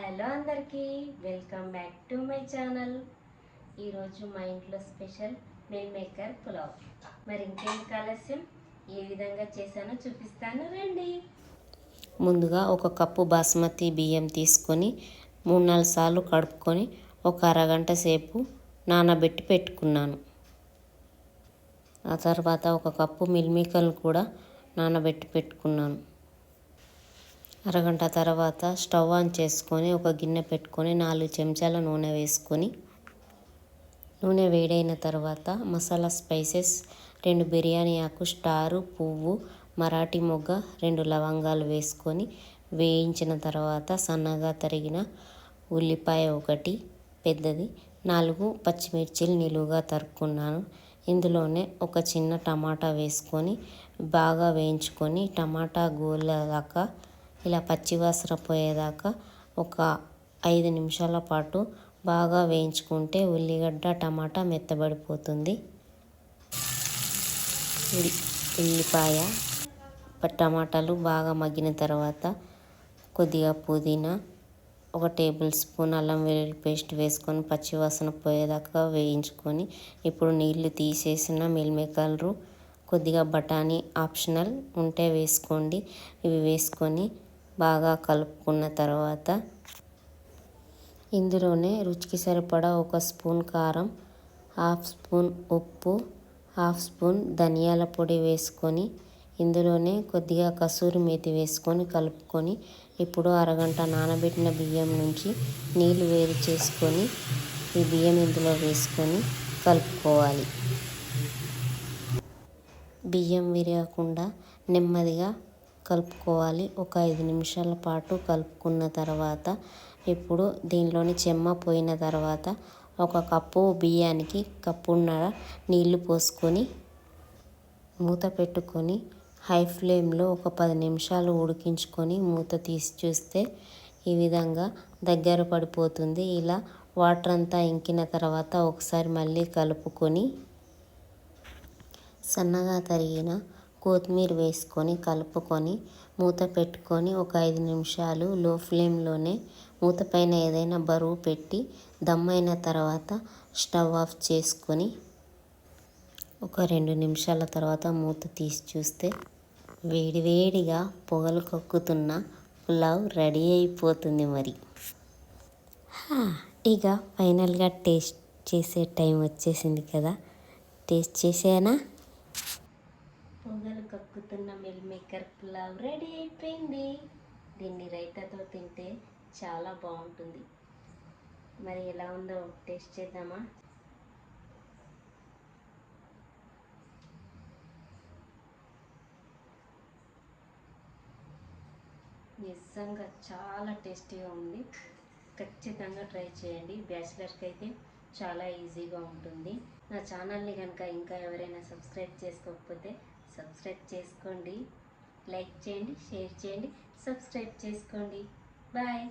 Hello అందరికీ, welcome back to my channel. ఈరోజు మా ఇంట్లో స్పెషల్ మిల్ మేకర్ పులావ్. మరి ఇంకేం ఆలస్యం, ఏ విధంగా చేశానో చూపిస్తాను రండి. ముందుగా ఒక కప్పు బాస్మతి బియ్యం తీసుకొని 3-4 సార్లు కడుక్కొని ఒక అరగంట సేపు నానబెట్టి పెట్టుకున్నాను. ఆ తర్వాత ఒక కప్పు మిల్ మేకర్లు కూడా నానబెట్టి పెట్టుకున్నాను. అరగంట తర్వాత స్టవ్ ఆన్ చేసుకొని ఒక గిన్నె పెట్టుకొని 4 చెంచాల నూనె వేసుకొని, నూనె వేడైన తర్వాత మసాలా స్పైసెస్ 2 బిర్యానీ ఆకు, స్టారు, పువ్వు, మరాఠీ మొగ్గ, 2 లవంగాలు వేసుకొని వేయించిన తర్వాత సన్నగా తరిగిన ఉల్లిపాయ 1 పెద్దది, 4 పచ్చిమిర్చిలు నిలువుగా తరుక్కున్నాను. ఇందులోనే ఒక చిన్న టమాటా వేసుకొని బాగా వేయించుకొని టమాటా గోలదాకా, ఇలా పచ్చివాసన పోయేదాకా ఒక 5 నిమిషాల పాటు బాగా వేయించుకుంటే ఉల్లిగడ్డ టమాటా మెత్తబడిపోతుంది. ఉల్లిపాయ టమాటాలు బాగా మగ్గిన తర్వాత కొద్దిగా పుదీనా, 1 టేబుల్ స్పూన్ అల్లం వెల్లుల్లి పేస్ట్ వేసుకొని పచ్చివాసన పోయేదాకా వేయించుకొని, ఇప్పుడు నీళ్లు తీసేసిన మిల్ మేకర్లు, కొద్దిగా బఠానీ ఆప్షనల్ ఉంటే వేసుకోండి. ఇవి వేసుకొని బాగా కలుపుకున్న తర్వాత ఇందులోనే రుచికి సరిపడా 1 స్పూన్ కారం, 1/2 స్పూన్ ఉప్పు, 1/2 స్పూన్ ధనియాల పొడి వేసుకొని ఇందులోనే కొద్దిగా కసూరి మేతి వేసుకొని కలుపుకొని, ఇప్పుడు అరగంట నానబెట్టిన బియ్యం నుంచి నీళ్లు వేరు చేసుకొని ఈ బియ్యం ఇందులో వేసుకొని కలుపుకోవాలి. బియ్యం విరగకుండా నెమ్మదిగా కలుపుకోవాలి. ఒక 5 నిమిషాల పాటు కలుపుకున్న తర్వాత ఇప్పుడు దీనిలోని చెమ్మ పోయిన తర్వాత 1 కప్పు బియ్యానికి 1.5 కప్పు నీళ్లు పోసుకొని మూత పెట్టుకొని హై ఫ్లేమ్లో ఒక 10 నిమిషాలు ఉడికించుకొని మూత తీసి చూస్తే ఈ విధంగా దగ్గర పడిపోతుంది. ఇలా వాటర్ అంతా ఇంకిన తర్వాత ఒకసారి మళ్ళీ కలుపుకొని సన్నగా తరిగిన కొత్తిమీర వేసుకొని కలుపుకొని మూత పెట్టుకొని ఒక 5 నిమిషాలు లో ఫ్లేమ్లోనే మూత పైన ఏదైనా బరువు పెట్టి దమ్ అయిన తర్వాత స్టవ్ ఆఫ్ చేసుకొని ఒక 2 నిమిషాల తర్వాత మూత తీసి చూస్తే వేడివేడిగా పొగలు కక్కుతున్న పులావ్ రెడీ అయిపోతుంది. మరి ఇక ఫైనల్గా టేస్ట్ చేసే టైం వచ్చేసింది కదా. టేస్ట్ చేసేనా? పొగలు కక్కుతున్న మిల్ మేకర్ పులావ్ రెడీ అయిపోయింది. దీన్ని రైతాతో తింటే చాలా బాగుంటుంది. మరి ఎలా ఉందో టేస్ట్ చేద్దామా? నిజంగా చాలా టేస్టీగా ఉంది. ఖచ్చితంగా ట్రై చేయండి. బ్యాచిలర్స్కి అయితే చాలా ఈజీగా ఉంటుంది. నా ఛానల్ని కనుక ఇంకా ఎవరైనా సబ్స్క్రైబ్ చేసుకోకపోతే సబ్స్క్రైబ్ చేసుకోండి. లైక్ చేయండి, షేర్ చేయండి, సబ్స్క్రైబ్ చేసుకోండి. బాయ్.